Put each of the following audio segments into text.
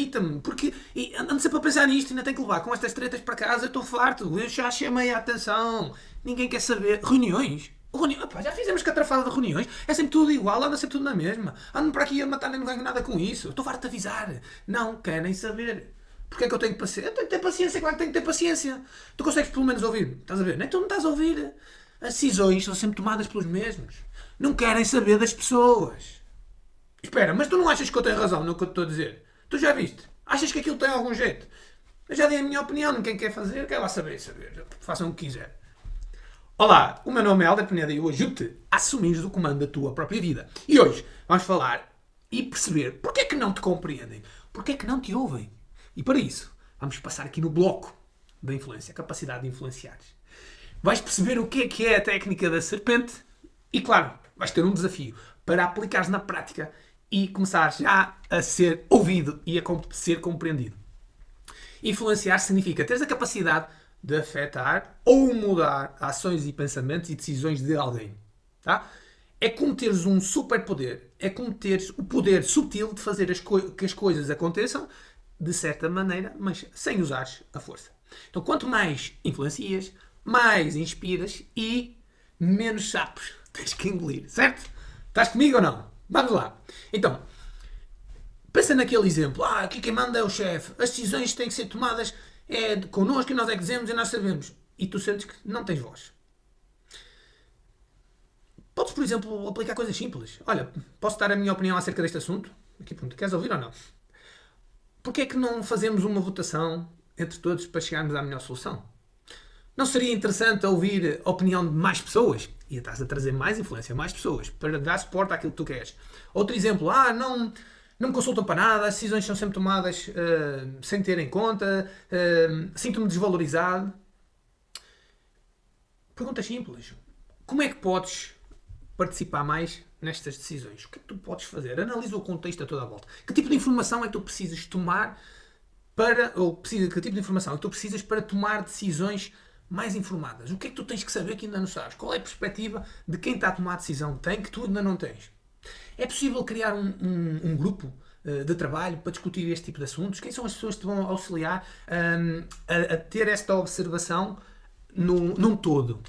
irrita-me, porque ando sempre a pensar nisto e ainda tenho que levar com estas tretas para casa, eu estou farto, eu já chamei a atenção, ninguém quer saber. Reuniões? Opa, já fizemos catrafada de reuniões, é sempre tudo igual, anda sempre tudo na mesma. Ando para aqui a matar, nem não ganho nada com isso. Estou farto de avisar. Não querem saber. Porquê é que eu tenho paciência? Eu tenho que ter paciência, claro que tenho que ter paciência. Tu consegues pelo menos ouvir? Estás a ver? Nem tu não estás a ouvir. As decisões são sempre tomadas pelos mesmos. Não querem saber das pessoas. Espera, mas tu não achas que eu tenho razão no que eu te estou a dizer? Tu já viste? Achas que aquilo tem algum jeito? Eu já dei a minha opinião, ninguém quer fazer, quer lá saber. Façam o que quiser. Olá, o meu nome é Helder Pineda e eu ajudo-te a assumir o comando da tua própria vida. E hoje vamos falar e perceber porque é que não te compreendem, porque é que não te ouvem. E para isso, vamos passar aqui no bloco da influência, a capacidade de influenciar. Vais perceber o que é a técnica da serpente e, claro, vais ter um desafio para aplicares na prática e começar já a ser ouvido e a ser compreendido. Influenciar significa teres a capacidade de afetar ou mudar ações e pensamentos e decisões de alguém. Tá? É como teres um superpoder. É como teres o poder sutil de fazer que as coisas aconteçam de certa maneira, mas sem usares a força. Então, quanto mais influencias, mais inspiras e menos sapos tens que engolir. Certo? Estás comigo ou não? Vamos lá. Então, pensa naquele exemplo. Aqui quem manda é o chefe. As decisões têm que ser tomadas connosco e nós é que dizemos e nós sabemos. E tu sentes que não tens voz. Podes, por exemplo, aplicar coisas simples. Olha, posso dar a minha opinião acerca deste assunto? Aqui, pronto, queres ouvir ou não? Porquê é que não fazemos uma votação entre todos para chegarmos à melhor solução? Não seria interessante ouvir a opinião de mais pessoas? E estás a trazer mais influência, mais pessoas, para dar suporte àquilo que tu queres. Outro exemplo, não me consultam para nada, as decisões são sempre tomadas sem ter em conta, sinto-me desvalorizado. Perguntas simples. Como é que podes participar mais nestas decisões? O que é que tu podes fazer? Analisa o contexto a toda a volta. Que tipo de informação é que tu precisas tomar que tipo de informação é que tu precisas para tomar decisões mais informadas? O que é que tu tens que saber que ainda não sabes? Qual é a perspectiva de quem está a tomar a decisão que tem que tu ainda não tens? É possível criar um grupo de trabalho para discutir este tipo de assuntos? Quem são as pessoas que te vão auxiliar a ter esta observação num todo?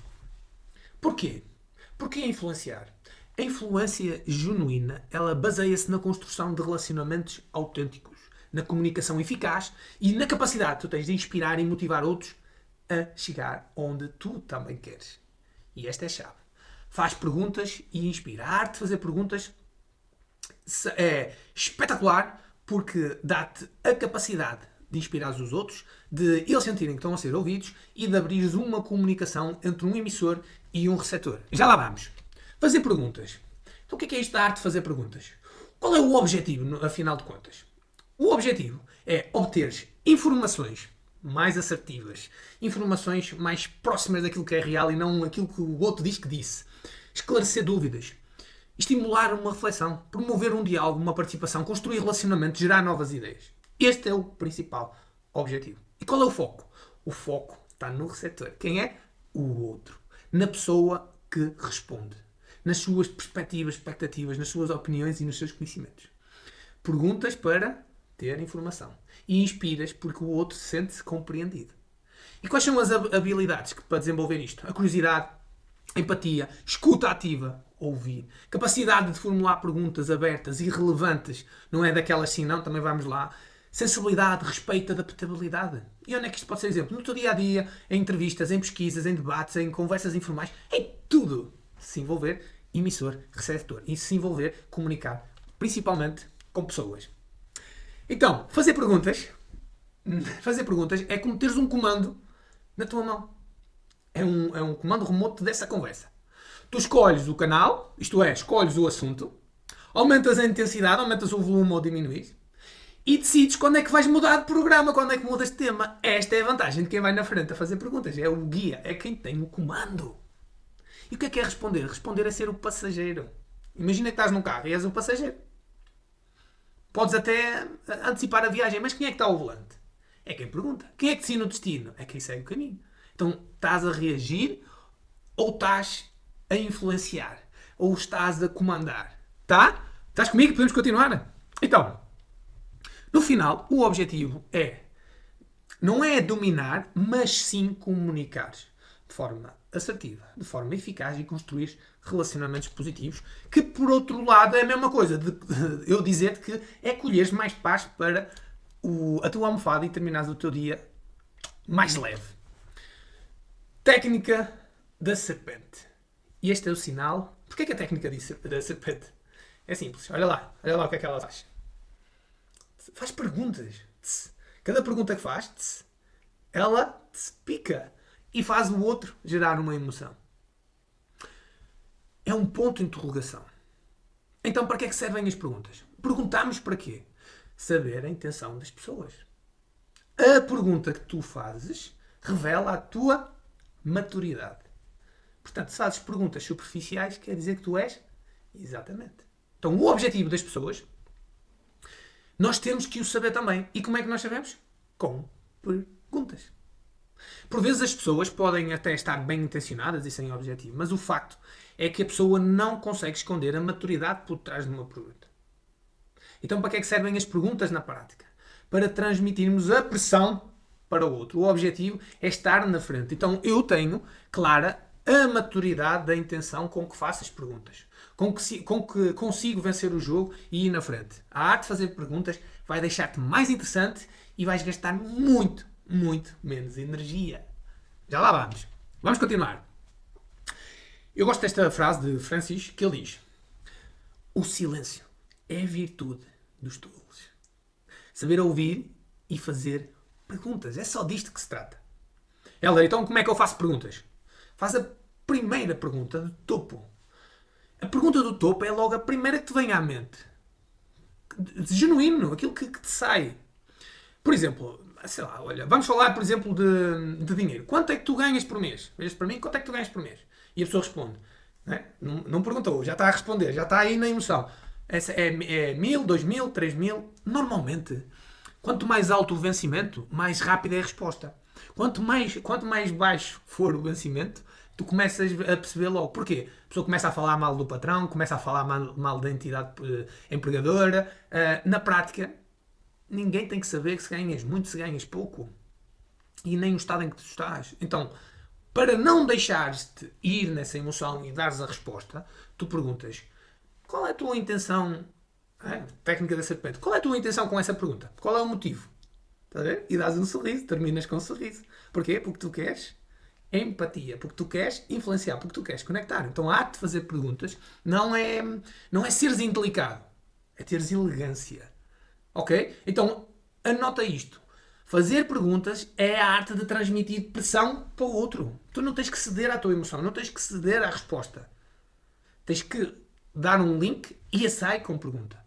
Porquê? Porquê influenciar? A influência genuína, ela baseia-se na construção de relacionamentos autênticos, na comunicação eficaz e na capacidade que tu tens de inspirar e motivar outros a chegar onde tu também queres. E esta é a chave. Faz perguntas e inspirar-te a fazer perguntas é espetacular porque dá-te a capacidade de inspirar os outros, de eles sentirem que estão a ser ouvidos e de abrires uma comunicação entre um emissor e um receptor. Já lá vamos. Fazer perguntas. Então o que é isto da arte de fazer perguntas? Qual é o objetivo, afinal de contas? O objetivo é obteres informações mais assertivas, informações mais próximas daquilo que é real e não aquilo que o outro diz que disse. Esclarecer dúvidas, estimular uma reflexão, promover um diálogo, uma participação, construir relacionamentos, gerar novas ideias. Este é o principal objetivo. E qual é o foco? O foco está no receptor. Quem é? O outro. Na pessoa que responde. Nas suas perspectivas, expectativas, nas suas opiniões e nos seus conhecimentos. Perguntas para ter informação. E inspiras porque o outro sente-se compreendido. E quais são as habilidades para desenvolver isto? A curiosidade, a empatia, escuta ativa, ouvir. Capacidade de formular perguntas abertas e relevantes. Não é daquelas assim, não, também vamos lá. Sensibilidade, respeito, adaptabilidade. E onde é que isto pode ser exemplo? No teu dia-a-dia, em entrevistas, em pesquisas, em debates, em conversas informais, em tudo. Se envolver emissor, receptor. E se envolver, comunicar. Principalmente com pessoas. Então, fazer perguntas é como teres um comando na tua mão. É um comando remoto dessa conversa. Tu escolhes o canal, isto é, escolhes o assunto, aumentas a intensidade, aumentas o volume ou diminuís, e decides quando é que vais mudar de programa, quando é que mudas de tema. Esta é a vantagem de quem vai na frente a fazer perguntas. É o guia, é quem tem o comando. E o que é responder? Responder é ser o passageiro. Imagina que estás num carro e és o passageiro. Podes até antecipar a viagem, mas quem é que está ao volante? É quem pergunta. Quem é que decide o destino? É quem segue o caminho. Então, estás a reagir ou estás a influenciar? Ou estás a comandar? Tá? Estás comigo? Podemos continuar? Então, No final, o objetivo não é dominar, mas sim comunicar de forma assertiva, de forma eficaz e construir relacionamentos positivos, que por outro lado é a mesma coisa de eu dizer-te que é colheres mais paz para a tua almofada e terminares o teu dia mais leve. Técnica da serpente. E este é o sinal. Porquê que a técnica da serpente? É simples. Olha lá o que é que ela faz. Faz perguntas. Cada pergunta que faz, ela pica e faz o outro gerar uma emoção. É um ponto de interrogação. Então, para que é que servem as perguntas? Perguntamos para quê? Saber a intenção das pessoas. A pergunta que tu fazes revela a tua maturidade. Portanto, se fazes perguntas superficiais, quer dizer que tu és... Exatamente. Então, o objetivo das pessoas, nós temos que o saber também. E como é que nós sabemos? Com perguntas. Por vezes as pessoas podem até estar bem intencionadas e sem objetivo, mas o facto é que a pessoa não consegue esconder a maturidade por trás de uma pergunta. Então, para que é que servem as perguntas na prática? Para transmitirmos a pressão para o outro. O objetivo é estar na frente. Então, eu tenho clara a maturidade da intenção com que faço as perguntas. Com que consigo vencer o jogo e ir na frente. A arte de fazer perguntas vai deixar-te mais interessante e vais gastar muito menos energia. Já lá vamos. Vamos continuar. Eu gosto desta frase de Francis, que ele diz: o silêncio é a virtude dos tolos. Saber ouvir e fazer perguntas. É só disto que se trata. Helder, então como é que eu faço perguntas? Faz a primeira pergunta do topo. A pergunta do topo é logo a primeira que te vem à mente. Genuíno, aquilo que te sai. Por exemplo, sei lá, olha, vamos falar, por exemplo, de dinheiro. Quanto é que tu ganhas por mês? Vejas para mim, quanto é que tu ganhas por mês? E a pessoa responde. Não perguntou, já está a responder, já está aí na emoção. É 1000, 2000, 3000. Normalmente, quanto mais alto o vencimento, mais rápida é a resposta. Quanto mais baixo for o vencimento, tu começas a perceber logo. Porquê? A pessoa começa a falar mal do patrão, começa a falar mal da entidade empregadora. Na prática, ninguém tem que saber que se ganhas muito, se ganhas pouco. E nem o estado em que tu estás. Então, para não deixares-te ir nessa emoção e dares a resposta, tu perguntas: qual é a tua intenção? Técnica da serpente. Qual é a tua intenção com essa pergunta? Qual é o motivo? Estás a ver? E dás um sorriso, terminas com um sorriso. Porquê? Porque tu queres empatia, porque tu queres influenciar, porque tu queres conectar. Então a arte de fazer perguntas não é seres indelicado, é teres elegância. Ok? Então anota isto. Fazer perguntas é a arte de transmitir pressão para o outro. Tu não tens que ceder à tua emoção, não tens que ceder à resposta. Tens que dar um link e sai com pergunta.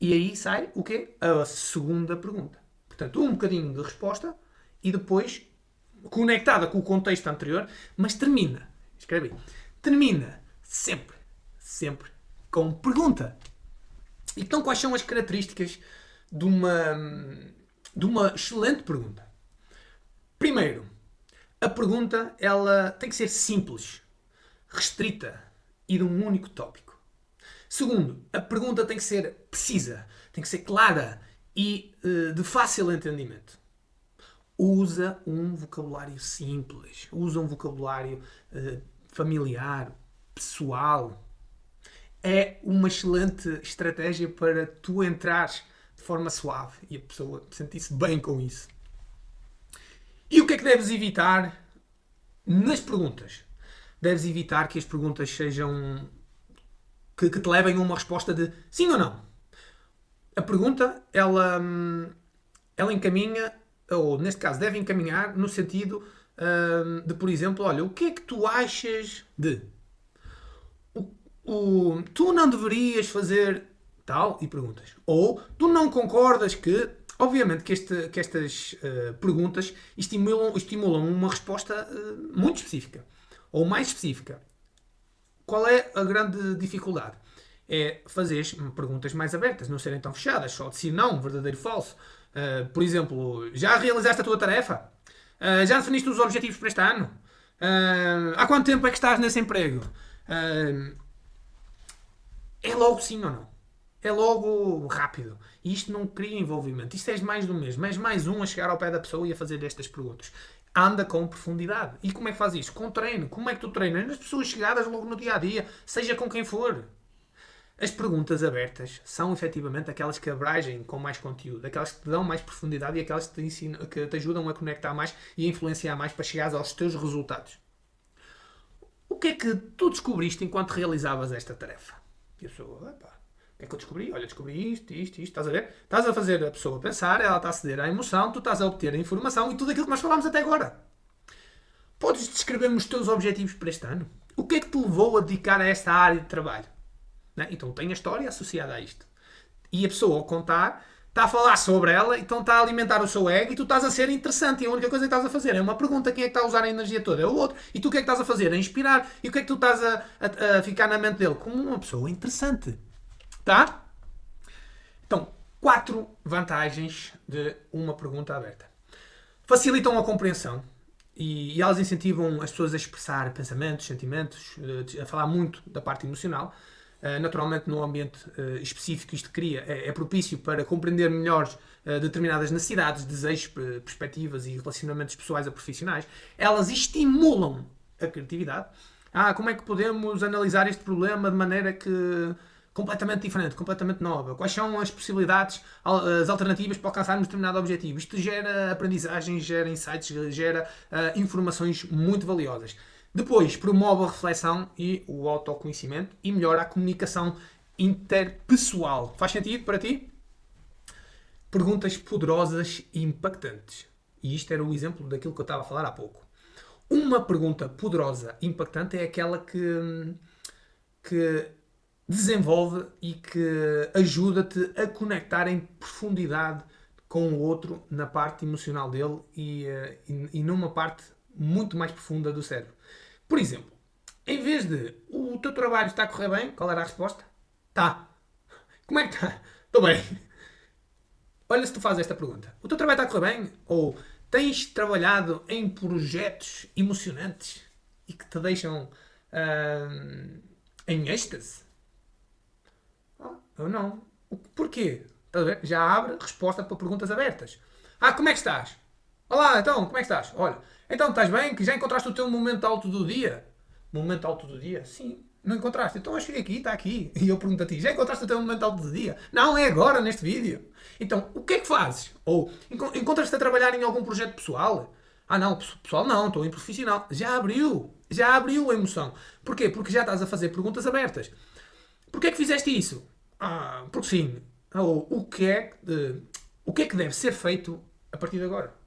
E aí sai o quê? A segunda pergunta. Portanto, um bocadinho de resposta e depois conectada com o contexto anterior, mas termina. Escreve aí. Termina sempre com pergunta. Então, quais são as características de uma excelente pergunta? Primeiro, a pergunta ela tem que ser simples, restrita e de um único tópico. Segundo, a pergunta tem que ser precisa, tem que ser clara e de fácil entendimento. Usa um vocabulário simples, usa um vocabulário familiar, pessoal. É uma excelente estratégia para tu entrares de forma suave e a pessoa sentir-se bem com isso. E o que é que deves evitar nas perguntas? Deves evitar que as perguntas sejam... que te levem a uma resposta de sim ou não. A pergunta, ela encaminha, ou neste caso deve encaminhar no sentido de, por exemplo, olha, o que é que tu achas de... tu não deverias fazer tal, e perguntas. Ou tu não concordas que... Obviamente que estas perguntas estimulam uma resposta muito específica. Ou mais específica. Qual é a grande dificuldade? É fazer perguntas mais abertas, não serem tão fechadas, só de sim, não, verdadeiro, falso. Por exemplo, já realizaste a tua tarefa? Já definiste os objetivos para este ano? Há quanto tempo é que estás nesse emprego? É logo sim ou não. é logo rápido. E isto não cria envolvimento. Isto é mais do mesmo. És mais um a chegar ao pé da pessoa e a fazer estas perguntas. Anda com profundidade. E como é que faz isto? Com treino. Como é que tu treinas? Nas pessoas chegadas logo no dia-a-dia, seja com quem for. As perguntas abertas são efetivamente aquelas que abrangem com mais conteúdo, aquelas que te dão mais profundidade e aquelas que que te ajudam a conectar mais e a influenciar mais para chegar aos teus resultados. O que é que tu descobriste enquanto realizavas esta tarefa? E a pessoa, o que é que eu descobri? Olha, descobri isto, estás a ver? Estás a fazer a pessoa pensar, ela está a ceder à emoção, tu estás a obter a informação e tudo aquilo que nós falámos até agora. Podes descrever-me os teus objetivos para este ano? O que é que te levou a dedicar a esta área de trabalho? Então tem a história associada a isto. E a pessoa, ao contar, está a falar sobre ela, então está a alimentar o seu ego e tu estás a ser interessante. E a única coisa que estás a fazer é uma pergunta: quem é que está a usar a energia toda? É o outro. E tu o que é que estás a fazer? A inspirar. E o que é que tu estás a ficar na mente dele? Como uma pessoa interessante. Tá? Então, 4 vantagens de uma pergunta aberta. Facilitam a compreensão. E elas incentivam as pessoas a expressar pensamentos, sentimentos, a falar muito da parte emocional. Naturalmente, no ambiente específico isto cria, é propício para compreender melhor determinadas necessidades, desejos, perspectivas e relacionamentos pessoais a profissionais. Elas estimulam a criatividade. Como é que podemos analisar este problema de maneira que completamente diferente, completamente nova? Quais são as possibilidades, as alternativas para alcançarmos determinado objetivo? Isto gera aprendizagem, gera insights, gera informações muito valiosas. Depois, promove a reflexão e o autoconhecimento e melhora a comunicação interpessoal. Faz sentido para ti? Perguntas poderosas e impactantes. E isto era o exemplo daquilo que eu estava a falar há pouco. Uma pergunta poderosa e impactante é aquela que desenvolve e que ajuda-te a conectar em profundidade com o outro na parte emocional dele e numa parte muito mais profunda do cérebro. Por exemplo, em vez de o teu trabalho está a correr bem, qual era a resposta? Tá. Como é que está? Estou bem. Olha, se tu fazes esta pergunta. O teu trabalho está a correr bem? Ou tens trabalhado em projetos emocionantes e que te deixam em êxtase? Ou não. Porquê? Estás a ver? Já abre resposta para perguntas abertas. Como é que estás? Olá, então, como é que estás? Olha, então estás bem? Que já encontraste o teu momento alto do dia? Momento alto do dia? Sim. Não encontraste? Então eu cheguei aqui, está aqui. E eu pergunto a ti, já encontraste o teu momento alto do dia? Não, é agora, neste vídeo. Então, o que é que fazes? Ou encontras-te a trabalhar em algum projeto pessoal? Não, pessoal não, estou em profissional. Já abriu a emoção. Porquê? Porque já estás a fazer perguntas abertas. Porquê é que fizeste isso? Porque sim. Ou o que é que deve ser feito a partir de agora?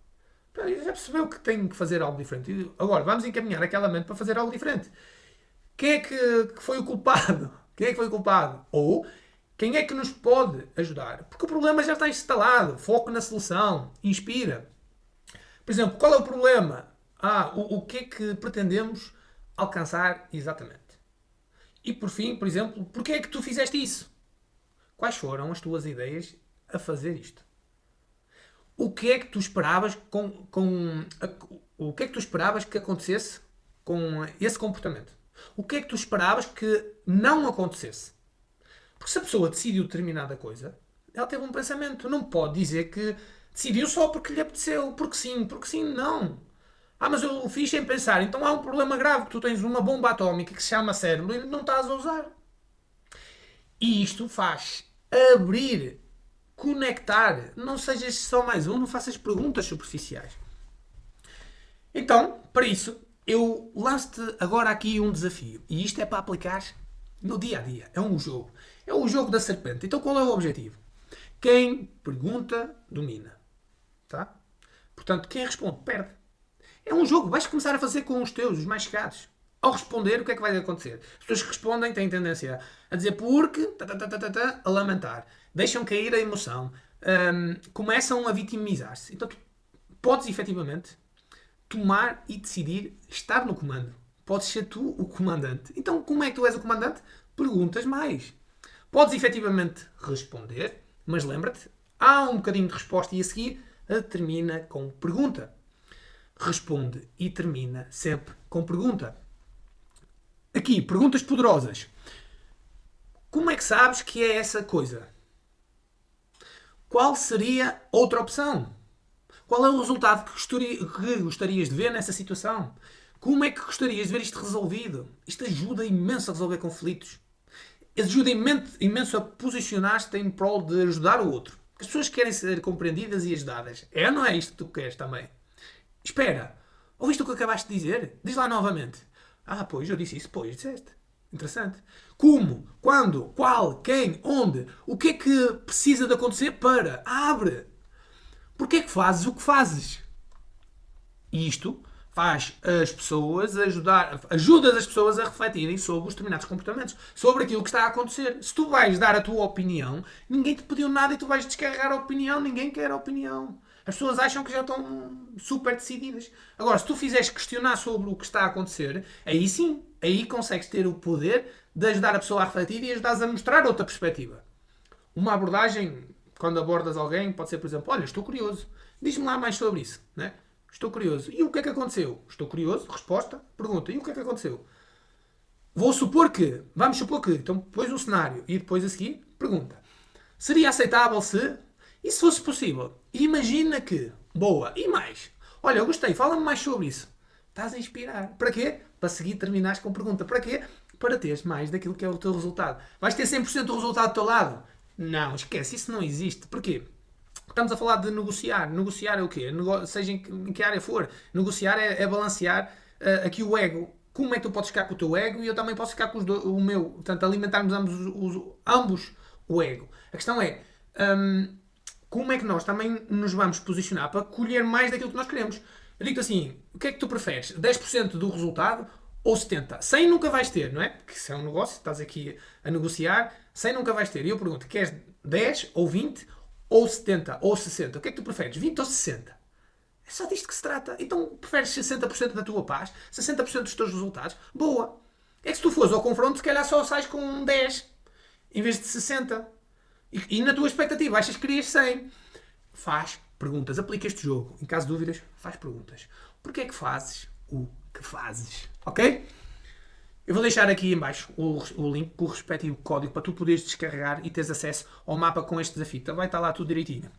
Já percebeu que tem que fazer algo diferente. Agora, vamos encaminhar aquela mente para fazer algo diferente. Quem é que foi o culpado? Quem é que foi o culpado? Ou quem é que nos pode ajudar? Porque o problema já está instalado. Foco na solução. Inspira. Por exemplo, qual é o problema? O que é que pretendemos alcançar exatamente? E por fim, por exemplo, porquê é que tu fizeste isso? Quais foram as tuas ideias a fazer isto? O que é que tu esperavas o que é que tu esperavas que acontecesse com esse comportamento? O que é que tu esperavas que não acontecesse? Porque se a pessoa decidiu determinada coisa, ela teve um pensamento. Não pode dizer que decidiu só porque lhe apeteceu. Porque sim, não. Mas eu fiz sem pensar. Então há um problema grave, que tu tens uma bomba atómica que se chama cérebro e não estás a usar. E isto faz abrir, conectar. Não sejas só mais um, não faças perguntas superficiais. Então, para isso, eu lanço-te agora aqui um desafio. E isto é para aplicar no dia a dia. É um jogo. É o jogo da serpente. Então qual é o objetivo? Quem pergunta, domina. Tá? Portanto, quem responde, perde. É um jogo. Vais começar a fazer com os teus, os mais chegados. Ao responder, o que é que vai acontecer? As pessoas que respondem têm tendência a dizer porque, a lamentar. Deixam cair a emoção. Começam a vitimizar-se. Então, tu podes, efetivamente, tomar e decidir estar no comando. Podes ser tu o comandante. Então, como é que tu és o comandante? Perguntas mais. Podes, efetivamente, responder, mas lembra-te, há um bocadinho de resposta e a seguir termina com pergunta. Responde e termina sempre com pergunta. Aqui, perguntas poderosas. Como é que sabes que é essa coisa? Qual seria outra opção? Qual é o resultado que gostarias de ver nessa situação? Como é que gostarias de ver isto resolvido? Isto ajuda imenso a resolver conflitos. Ajuda imenso a posicionar-te em prol de ajudar o outro. As pessoas querem ser compreendidas e ajudadas. É ou não é isto que tu queres também? Espera, ouviste o que acabaste de dizer? Diz lá novamente. Ah, pois, eu disse isso. Pois, disseste. Interessante. Como? Quando? Qual? Quem? Onde? O que é que precisa de acontecer para? Abre! Porquê é que fazes o que fazes? E isto faz as pessoas ajudas as pessoas a refletirem sobre os determinados comportamentos, sobre aquilo que está a acontecer. Se tu vais dar a tua opinião, ninguém te pediu nada e tu vais descarregar a opinião, ninguém quer a opinião. As pessoas acham que já estão super decididas. Agora, se tu fizeres questionar sobre o que está a acontecer, aí sim, aí consegues ter o poder de ajudar a pessoa a refletir e ajudares a mostrar outra perspectiva. Uma abordagem, quando abordas alguém, pode ser, por exemplo, olha, estou curioso. Diz-me lá mais sobre isso, né? Estou curioso. E o que é que aconteceu? Estou curioso. Resposta. Pergunta. E o que é que aconteceu? Vamos supor que, então pões um cenário e depois a seguir, pergunta. Seria aceitável se, e se fosse possível? Imagina que, boa, e mais? Olha, eu gostei, fala-me mais sobre isso. Estás a inspirar. Para quê? Para seguir terminares com pergunta. Para quê? Para teres mais daquilo que é o teu resultado. Vais ter 100% do resultado do teu lado? Não, esquece, isso não existe. Porquê? Estamos a falar de negociar. Negociar é o quê? Seja em que área for. Negociar é balancear aqui o ego. Como é que tu podes ficar com o teu ego e eu também posso ficar com o meu? Portanto, alimentarmos ambos o ego. A questão é como é que nós também nos vamos posicionar para colher mais daquilo que nós queremos. Eu digo assim, o que é que tu preferes? 10% do resultado ou 70%? 100 nunca vais ter, não é? Porque se é um negócio, estás aqui a negociar, 100 nunca vais ter. E eu pergunto, queres 10 ou 20 ou 70 ou 60? O que é que tu preferes? 20 ou 60? É só disto que se trata. Então preferes 60% da tua paz, 60% dos teus resultados? Boa. É que se tu fores ao confronto, se calhar só sais com 10 em vez de 60. E na tua expectativa achas que querias 100. Faz perguntas. Aplica este jogo. Em caso de dúvidas, faz perguntas. Porquê é que fazes o que fazes? Ok? Eu vou deixar aqui em baixo o link com o respectivo código para tu poderes descarregar e teres acesso ao mapa com este desafio. Então vai estar lá tudo direitinho.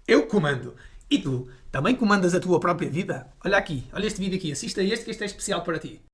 Eu comando. E tu também comandas a tua própria vida? Olha aqui, olha este vídeo aqui, assista a este que este é especial para ti.